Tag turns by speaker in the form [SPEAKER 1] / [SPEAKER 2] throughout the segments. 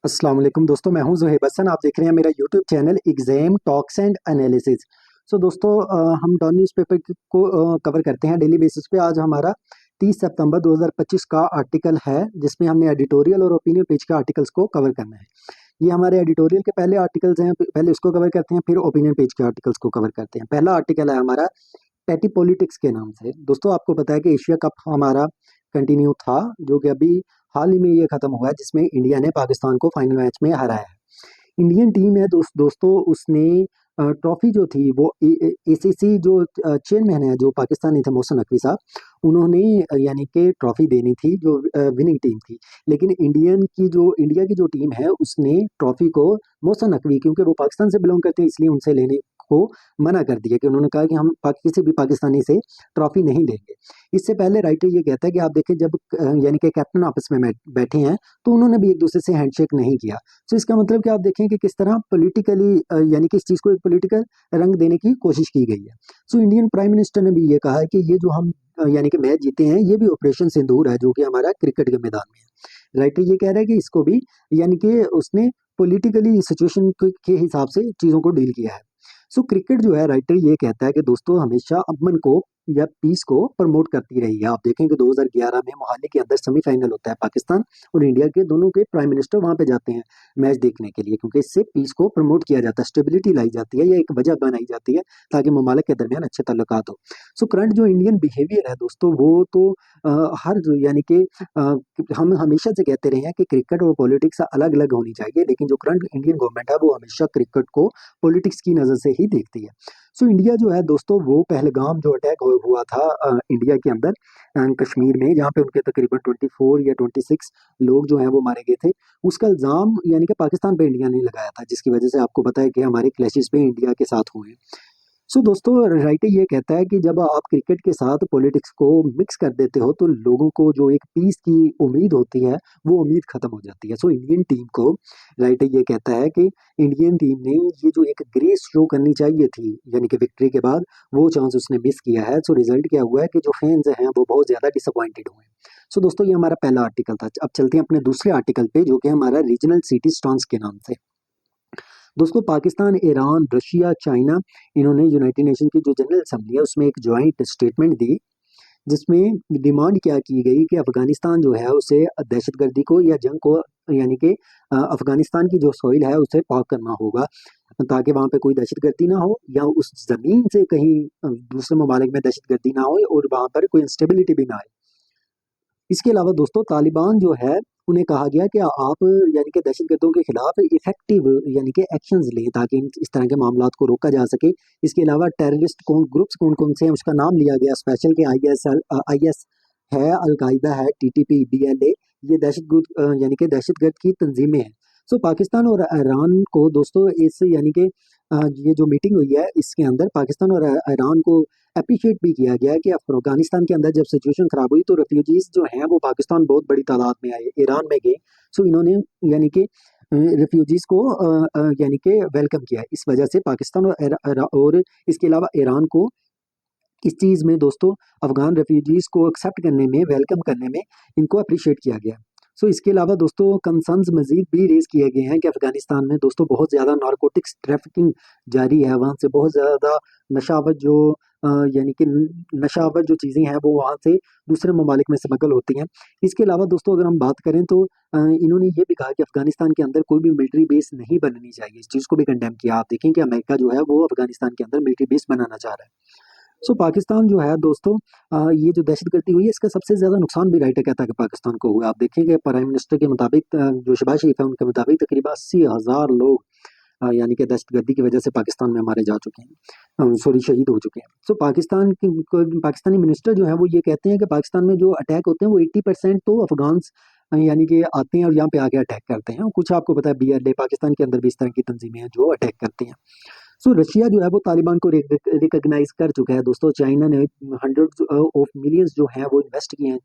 [SPEAKER 1] अस्सलाम वालेकुम दोस्तों, मैं हूं ज़ुहैब हसन। आप देख रहे हैं मेरा YouTube channel exam talks and analysis. दोस्तों, हम डॉन न्यूज़पेपर को कवर करते हैं डेली बेसिस पे। आज हमारा 30 सितंबर 2025 का आर्टिकल है, जिसमें हमने एडिटोरियल और ओपिनियन पेज के आर्टिकल्स को कवर करना है। ये हमारे एडिटोरियल के पहले आर्टिकल्स हैं, पहले उसको कवर करते हैं, फिर ओपिनियन पेज के आर्टिकल्स को कवर करते हैं। पहला आर्टिकल है हमारा पैटी पॉलिटिक्स के नाम से। दोस्तों, आपको पता है कि एशिया कप हमारा कंटिन्यू था, जो कि अभी हाल ही में ये खत्म हुआ है, जिसमें इंडिया ने पाकिस्तान को फाइनल मैच में हराया है। इंडियन टीम है दोस्तों, उसने ट्रॉफी जो थी वो एसीसी जो चेयरमैन है, जो पाकिस्तानी थे मोहसिन नकवी साहब, उन्होंने यानी कि ट्रॉफी देनी थी जो विनिंग टीम थी। लेकिन इंडिया की जो टीम है, उसने ट्रॉफी को मोहसिन नकवी, क्योंकि वो पाकिस्तान से बिलोंग करते हैं, इसलिए उनसे लेने को मना कर दिया, कि उन्होंने कहा कि हम किसी भी पाकिस्तानी से ट्रॉफी नहीं लेंगे। इससे पहले राइटर ये कहता है कि आप देखें, जब यानी कि कैप्टन आपस में बैठे हैं, तो उन्होंने भी एक दूसरे से हैंडशेक नहीं किया। तो इसका मतलब कि आप देखें कि किस तरह पॉलिटिकली यानी कि इस चीज़ को एक पॉलिटिकल रंग देने की कोशिश की गई है। इंडियन प्राइम मिनिस्टर ने भी ये कहा है कि ये जो हम यानी कि मैच जीते हैं, ये भी ऑपरेशन सिंदूर है, जो कि हमारा क्रिकेट के मैदान में है। राइटर ये कह रहा है कि इसको भी यानी कि उसने पॉलिटिकली सिचुएशन के हिसाब से चीज़ों को डील किया है। क्रिकेट जो है, राइटर ये कहता है कि दोस्तों हमेशा अमन को या पीस को प्रमोट करती रही है। आप देखें कि 2011 में मोहाली के अंदर सेमीफाइनल होता है, पाकिस्तान और इंडिया के दोनों के प्राइम मिनिस्टर वहां पे जाते हैं मैच देखने के लिए, क्योंकि इससे पीस को प्रमोट किया जाता है, स्टेबिलिटी लाई जाती है, या एक वजह बनाई जाती है ताकि ममालिक के दरमियान अच्छे ताल्लुकात हो। करंट जो इंडियन बिहेवियर है दोस्तों, वो तो हर यानी कि हम हमेशा से कहते रहे हैं कि क्रिकेट और पॉलिटिक्स अलग अलग होनी चाहिए, लेकिन जो करंट इंडियन गवर्नमेंट है, वो हमेशा क्रिकेट को पॉलिटिक्स की नज़र से ही देखती है। इंडिया जो है दोस्तों, वो पहलगाम जो अटैक हुआ था इंडिया के अंदर कश्मीर में, जहाँ पे उनके तकरीबन 24 या 26 लोग जो हैं वो मारे गए थे, उसका इल्ज़ाम यानी कि पाकिस्तान पे इंडिया ने लगाया था, जिसकी वजह से आपको पता है कि हमारे क्लैशेस पे इंडिया के साथ हुए। दोस्तों, राइटर ये कहता है कि जब आप क्रिकेट के साथ पॉलिटिक्स को मिक्स कर देते हो, तो लोगों को जो एक पीस की उम्मीद होती है, वो उम्मीद खत्म हो जाती है। इंडियन टीम को, राइटर ये कहता है कि इंडियन टीम ने ये जो एक ग्रेस शो करनी चाहिए थी यानी कि विक्ट्री के बाद, वो चांस उसने मिस किया है। रिजल्ट क्या हुआ है कि जो फैंस हैं वो बहुत ज्यादा डिसअपॉइंटेड हुए। दोस्तों, ये हमारा पहला आर्टिकल था। अब चलते हैं अपने दूसरे आर्टिकल पे, जो कि हमारा रीजनल सिटी स्ट्रांस के नाम से। दोस्तों, पाकिस्तान, ईरान, रशिया, चाइना, इन्होंने यूनाइटेड नेशन की जो जनरल असेंबली है, उसमें एक ज्वाइंट स्टेटमेंट दी, जिसमें डिमांड क्या की गई कि अफगानिस्तान जो है उसे दहशतगर्दी को या जंग को यानी कि अफगानिस्तान की जो सॉइल है उसे पाक करना होगा, ताकि वहाँ पे कोई दहशतगर्दी ना हो, या उस जमीन से कहीं दूसरे ममालिक में दहशतगर्दी ना हो, और वहाँ पर कोई इंस्टेबिलिटी भी ना आए। इसके अलावा दोस्तों, तालिबान जो है, उन्हें कहा गया कि आप यानी कि दहशतगर्दों के खिलाफ इफेक्टिव यानी कि एक्शंस लें, ताकि इस तरह के मामलात को रोका जा सके। इसके अलावा टेररिस्ट ग्रुप्स कौन कौन से हैं, उसका नाम लिया गया स्पेशल के IS है, अलकायदा है, TTP, BLA, ये दहशतगर्द यानी कि दहशतगर्द की तंजीमें हैं। पाकिस्तान और ईरान को दोस्तों, इस यानी कि ये जो मीटिंग हुई है, इसके अंदर पाकिस्तान और ईरान को अप्रिशिएट भी किया गया कि अफगानिस्तान के अंदर जब सिचुएशन खराब हुई, तो रेफ्यूजीज जो हैं वो पाकिस्तान बहुत बड़ी तादाद में आए, ईरान में गए। इन्होंने यानी कि रेफ्यूजीज को यानी कि वेलकम किया। इस वजह से पाकिस्तान और और इसके अलावा ईरान को इस चीज़ में दोस्तों, अफगान रेफ्यूजीज को एक्सेप्ट करने में, वेलकम करने में, इनको अप्रिशिएट किया गया। इसके अलावा दोस्तों, कंसर्न्स मजीद भी रेज किए गए हैं कि अफगानिस्तान में दोस्तों बहुत ज़्यादा नारकोटिक्स ट्रैफिकिंग जारी है, वहाँ से बहुत ज़्यादा नशावत जो यानी कि नशावत जो चीज़ें हैं, वो वहाँ से दूसरे ममालिक में स्मगल होती हैं। इसके अलावा दोस्तों, अगर हम बात करें तो इन्होंने ये भी कहा कि अफगानिस्तान के अंदर कोई भी मिलिट्री बेस नहीं बननी चाहिए। इस चीज़ को भी कंडेम किया। आप देखें कि अमेरिका जो है वो अफगानिस्तान के अंदर मिलिट्री बेस बनाना चाह रहा है। पाकिस्तान जो है दोस्तों, ये जो दहशतगर्दी हुई है, इसका सबसे ज्यादा नुकसान भी राइटर कहता है कि पाकिस्तान को हुआ। आप देखेंगे प्राइम मिनिस्टर के मुताबिक, जो शहबाज शरीफ है, उनके मुताबिक तकरीबन 80,000 लोग यानी कि दहशतगर्दी की वजह से पाकिस्तान में मारे जा चुके हैं, सॉरी, शहीद हो चुके हैं। पाकिस्तानी मिनिस्टर जो है वो ये कहते हैं कि पाकिस्तान में जो अटैक होते हैं, वो 80% तो अफगान यानी कि आते हैं और यहाँ पे आके अटैक करते हैं। कुछ आपको पता है, BLA, पाकिस्तान के अंदर भी इस तरह की तंजीमें हैं जो अटैक करती हैं। रशिया जो है वो तालिबान को रिकॉग्नाइज कर चुका है दोस्तों। चाइना ने हंड्रेड्स ऑफ मिलियंस जो हैं वो इन्वेस्ट किए हैं,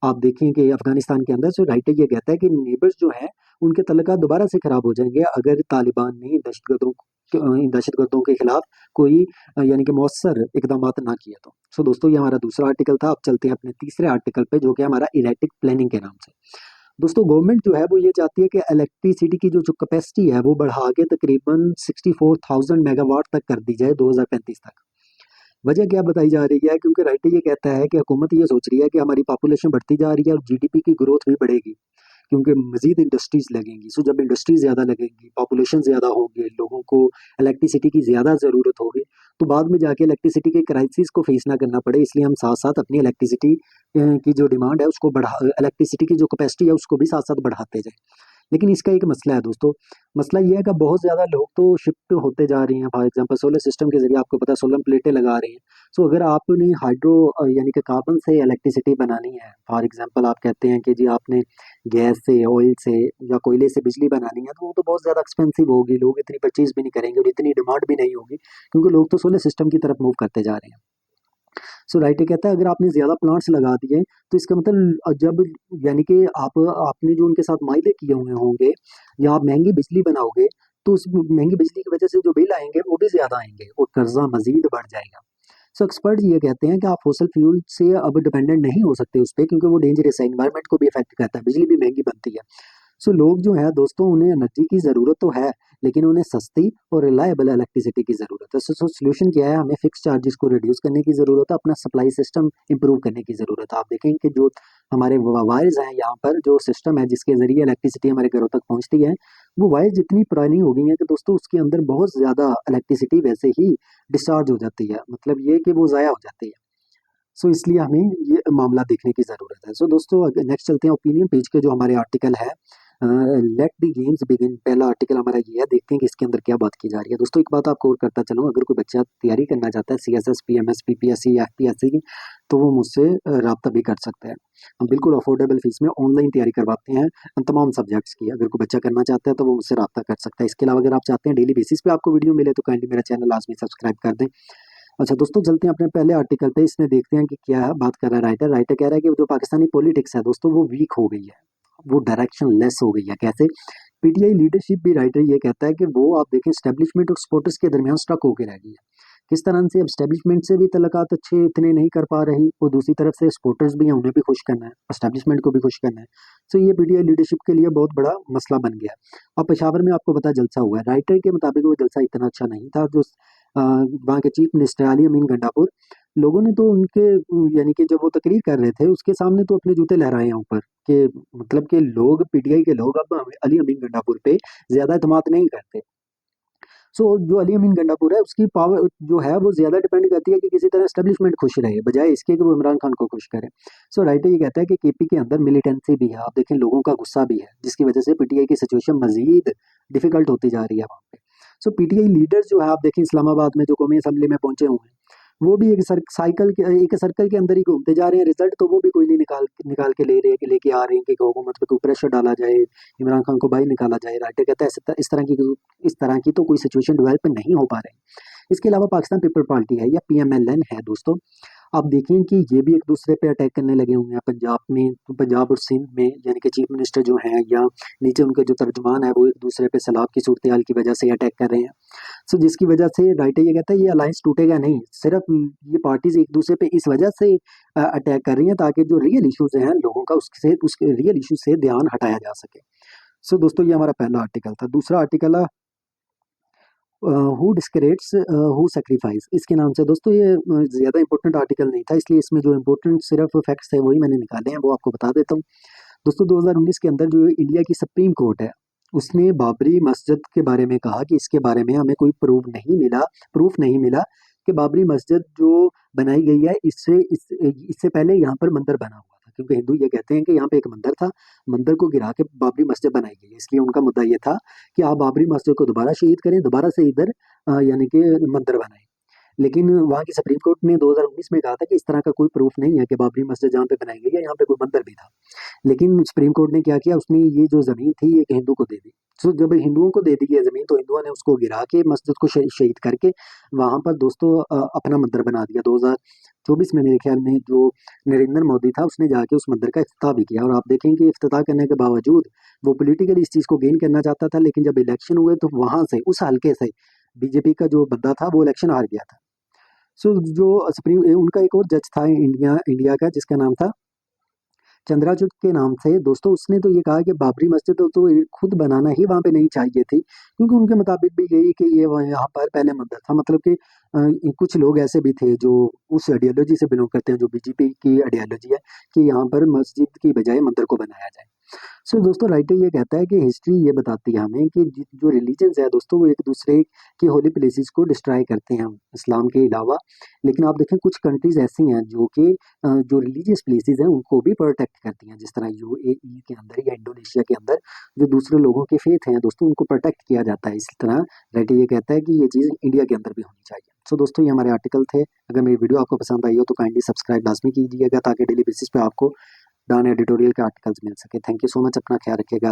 [SPEAKER 1] आप देखें कि अफगानिस्तान के अंदर। राइटर ये कहता है कि नेबर्स जो हैं, उनके तल्लुकात दोबारा से खराब हो जाएंगे अगर तालिबान ने दहशतगर्दों के खिलाफ कोई यानी कि मौसर इकदाम ना किए तो। दोस्तों, ये हमारा दूसरा आर्टिकल था। अब चलते हैं अपने तीसरे आर्टिकल पे, जो कि हमारा इरेटिक प्लानिंग के नाम से। दोस्तों गवर्नमेंट जो है वो ये चाहती है कि इलेक्ट्रिसिटी की जो कैपेसिटी है वो बढ़ा के तकरीबन 64,000 मेगावाट तक कर दी जाए 2035 तक। वजह क्या बताई जा रही है, क्योंकि राइटर ये कहता है कि हुकूमत ये सोच रही है कि हमारी पॉपुलेशन बढ़ती जा रही है और जीडीपी की ग्रोथ भी बढ़ेगी, क्योंकि मजीद इंडस्ट्रीज लगेंगी। सो जब इंडस्ट्रीज ज़्यादा लगेंगी, पॉपुलेशन ज़्यादा होगी, लोगों को इलेक्ट्रिसिटी की ज़्यादा ज़रूरत होगी, तो बाद में जाके इलेक्ट्रिसिटी के क्राइसिस को फेस ना करना पड़े, इसलिए हम साथ साथ अपनी इलेक्ट्रिसिटी की जो डिमांड है उसको बढ़ा, इलेक्ट्रिसिटी की जो कैपेसिटी है उसको भी साथ साथ बढ़ाते जाए। लेकिन इसका एक मसला है दोस्तों। मसला ये है कि बहुत ज़्यादा लोग तो शिफ्ट होते जा रहे हैं, फॉर एग्जांपल सोलर सिस्टम के ज़रिए आपको पता है सोलर प्लेटें लगा रहे हैं। सो अगर आपने हाइड्रो यानी कि कार्बन से इलेक्ट्रिसिटी बनानी है, फॉर एग्जांपल आप कहते हैं कि जी आपने गैस से, ऑयल से या कोयले से बिजली बनानी है, तो वो तो बहुत ज़्यादा एक्सपेंसिव होगी, लोग इतनी परचेज़ भी नहीं करेंगे और इतनी डिमांड भी नहीं होगी, क्योंकि लोग तो सोलर सिस्टम की तरफ मूव करते जा रहे हैं। सो राइटर कहता है अगर आपने ज़्यादा प्लांट्स लगा दिए तो इसका मतलब जब यानी कि आपने जो उनके साथ माइले किए हुए होंगे या आप महंगी बिजली बनाओगे, तो उस महंगी बिजली की वजह से जो बिल आएंगे वो भी ज़्यादा आएंगे और कर्जा मजीद बढ़ जाएगा। सो एक्सपर्ट ये कहते हैं कि आप फॉसल फ्यूल से अब डिपेंडेंट नहीं हो सकते उस पर, क्योंकि वो डेंजरस है, इन्वायरमेंट को भी इफेक्ट करता है, बिजली भी महंगी बनती है। सो लोग जो है दोस्तों उन्हें एनर्जी की ज़रूरत तो है, लेकिन उन्हें सस्ती और रिलायबल इलेक्ट्रिसिटी की ज़रूरत है। सो सोल्यूशन क्या है, हमें फिक्स चार्जेस को रिड्यूस करने की ज़रूरत है, अपना सप्लाई सिस्टम इंप्रूव करने की ज़रूरत है। आप देखें कि जो हमारे वायर्स हैं यहाँ पर, जो सिस्टम है जिसके ज़रिए इलेक्ट्रिसिटी हमारे घरों तक पहुँचती है, वो वायर जितनी पुरानी हो गई हैं कि दोस्तों उसके अंदर बहुत ज़्यादा इलेक्ट्रिसिटी वैसे ही डिस्चार्ज हो जाती है, मतलब ये कि वो ज़ाया हो जाती है। सो इसलिए हमें ये मामला देखने की ज़रूरत है। सो दोस्तों नेक्स्ट चलते हैं ओपिनियन पेज के जो हमारे आर्टिकल है, लेट द गेम्स बिगिन। पहला आर्टिकल हमारा ये है, देखते हैं कि इसके अंदर क्या बात की जा रही है। दोस्तों एक बात आपको और करता चलूँ, अगर कोई बच्चा तैयारी करना चाहता है सीएसएस, पीएमएस, पीपीएससी, एफपीएससी की, तो वो मुझसे रब्ता भी कर सकता है। हम बिल्कुल अफोर्डेबल फीस में ऑनलाइन तैयारी करवाते हैं तमाम सब्जेक्ट्स की। अगर कोई बच्चा करना चाहता है तो वो मुझसे रब्ता कर सकता है। इसके अलावा अगर आप चाहते हैं डेली बेसिस पे आपको वीडियो मिले तो काइंडली मेरा चैनल लाजमी सब्सक्राइब कर दें। अच्छा दोस्तों चलते हैं अपने पहले आर्टिकल पे, इसमें देखते हैं कि क्या बात कर रहा है राइटर। राइटर कह रहा है कि जो पाकिस्तानी पॉलिटिक्स है दोस्तों वो वीक हो गई है, वो डायरेक्शन लेस हो गई है। कैसे? पीटीआई लीडरशिप भी, राइटर ये कहता है कि वो आप देखें स्टैब्लिशमेंट और सपोर्टर्स के दरमियान स्टक होकर रह गई है। किस तरह से? अब स्टैब्लिशमेंट से भी तल्लुकात अच्छे इतने नहीं कर पा रही और दूसरी तरफ से सपोर्टर्स भी हैं, उन्हें भी खुश करना है, स्टैब्लिशमेंट को भी खुश करना है। तो ये पीटीआई लीडरशिप के लिए बहुत बड़ा मसला बन गया है। अब पेशावर में आपको पता जलसा हुआ है, राइटर के मुताबिक वो जलसा इतना अच्छा नहीं था। जो वहाँ के चीफ मिनिस्टर अली अमीन गंडापुर, लोगों ने तो उनके यानी कि जब वो तकरीर कर रहे थे उसके सामने तो अपने जूते लहराए हैं ऊपर, कि मतलब कि लोग, पीटीआई के लोग अब अली अमीन गंडापुर पे ज्यादा एतमाद नहीं करते। सो जो अली अमीन गंडापुर है उसकी पावर जो है वो ज्यादा डिपेंड करती है कि किसी तरह एस्टेब्लिशमेंट खुश रहे, बजाय इसके कि वो इमरान खान को खुश करे। सो राइटर ये कहता है कि केपी के अंदर मिलिटेंसी भी है, आप देखें लोगों का गुस्सा भी है, जिसकी वजह से पीटीआई की सिचुएशन मजीद डिफिकल्ट होती जा रही है वहाँ पे। सो पीटीआई लीडर्स जो है आप देखें इस्लामाबाद में जो कौमी असम्बली में पहुंचे हुए हैं, वो भी एक सर्कल के अंदर ही घूमते जा रहे हैं। रिजल्ट तो वो भी कोई नहीं निकाल निकाल के ले रहे हैं, कि लेके आ रहे हैं कि हुकूमत पे कोई प्रेशर डाला जाए, इमरान खान को बाहर निकाला जाए। राइटर कहता है इस तरह की तो कोई सिचुएशन डेवलप नहीं हो पा रही। इसके अलावा पाकिस्तान पीपल पार्टी है या पीएमएलएन है दोस्तों, आप देखें कि ये भी एक दूसरे पे अटैक करने लगे हुए हैं। पंजाब में, पंजाब और सिंध में यानी कि चीफ मिनिस्टर जो हैं या नीचे उनके जो तर्जुमान है वो एक दूसरे पे सैलाब की सूरत हाल की वजह से अटैक कर रहे हैं। सो जिसकी वजह से राइटर ये कहता है ये अलायंस टूटेगा नहीं, सिर्फ ये पार्टीज एक दूसरे पे इस वजह से अटैक कर रही हैं ताकि जो रियल इश्यूज हैं लोगों का उसके रियल इशू से ध्यान हटाया जा सके। सो दोस्तों ये हमारा पहला आर्टिकल था। दूसरा आर्टिकल है हु डिस्क्रेट्स हु सेक्रीफाइस, इसके नाम से। दोस्तों ये ज़्यादा इंपॉर्टेंट आर्टिकल नहीं था, इसलिए इसमें जो इंपॉर्टेंट सिर्फ फैक्ट्स है वही मैंने निकाले हैं, वो आपको बता देता हूँ। दोस्तों 2019 के अंदर जो इंडिया की सुप्रीम कोर्ट है उसने बाबरी मस्जिद के बारे में कहा कि इसके बारे में हमें कोई प्रूफ नहीं मिला कि बाबरी मस्जिद जो बनाई गई है इससे पहले यहाँ पर मंदिर बना हुआ था, क्योंकि हिंदू ये कहते हैं कि यहाँ पे एक मंदिर था, मंदिर को गिरा के बाबरी मस्जिद बनाई गई है। इसलिए उनका मुद्दा ये था कि आप बाबरी मस्जिद को दोबारा शहीद करें, दोबारा से इधर यानी कि मंदिर बनाएं। लेकिन वहाँ की सुप्रीम कोर्ट ने 2019 में कहा था कि इस तरह का कोई प्रूफ नहीं है कि बाबरी मस्जिद जहाँ पे बनाई गई है यहाँ पे कोई मंदिर भी था। लेकिन सुप्रीम कोर्ट ने क्या किया, उसने ये जो जमीन थी ये एक हिंदू को दे दी। तो जब हिंदुओं को दे दी है जमीन, तो हिंदुओं ने उसको गिरा के मस्जिद को शहीद करके वहां पर दोस्तों अपना मंदिर बना दिया। 2024 में मेरे ख्याल में जो नरेंद्र मोदी था उसने जाके उस मंदिर का इफ्तिताह भी किया, और आप देखें कि इफ्तिताह करने के बावजूद वो पोलिटिकली इस चीज को गेन करना चाहता था, लेकिन जब इलेक्शन हुए तो वहां से उस हल्के से बीजेपी का जो बंदा था वो इलेक्शन हार गया था। सो जो सुप्रीम उनका एक और जज था इंडिया इंडिया का जिसका नाम था चंद्राचूड के नाम से दोस्तों उसने तो ये कहा कि बाबरी मस्जिद तो ये खुद बनाना ही वहाँ पे नहीं चाहिए थी, क्योंकि उनके मुताबिक भी यही कि ये यहाँ पर पहले मंदिर था। मतलब कि कुछ लोग ऐसे भी थे जो उस आइडियोलॉजी से बिलोंग करते हैं, जो बीजेपी की आइडियोलॉजी है कि यहाँ पर मस्जिद की बजाय मंदिर को बनाया जाए। सो दोस्तों राइटर ये कहता है कि हिस्ट्री ये बताती है हमें कि जो रिलीजन्स है दोस्तों वो एक दूसरे की होली प्लेसेस को डिस्ट्रॉय करते हैं इस्लाम के अलावा। लेकिन आप देखें कुछ कंट्रीज ऐसी हैं जो कि जो रिलीजियस प्लेसेस हैं उनको भी प्रोटेक्ट करती हैं, जिस तरह यूएई के अंदर या इंडोनेशिया के अंदर जो दूसरे लोगों के फेथ हैं दोस्तों उनको प्रोटेक्ट किया जाता है। इसी तरह राइटर ये कहता है कि ये चीज़ इंडिया के अंदर भी होनी चाहिए। सो दोस्तों ये हमारे आर्टिकल थे। अगर मेरी वीडियो आपको पसंद आई हो तो काइंडली सब्सक्राइब लाजमी कीजिएगा ताकि डेली बेसिस पे आपको डॉन एडिटोरियल के आर्टिकल्स मिल सके। थैंक यू सो मच, अपना ख्याल रखिएगा।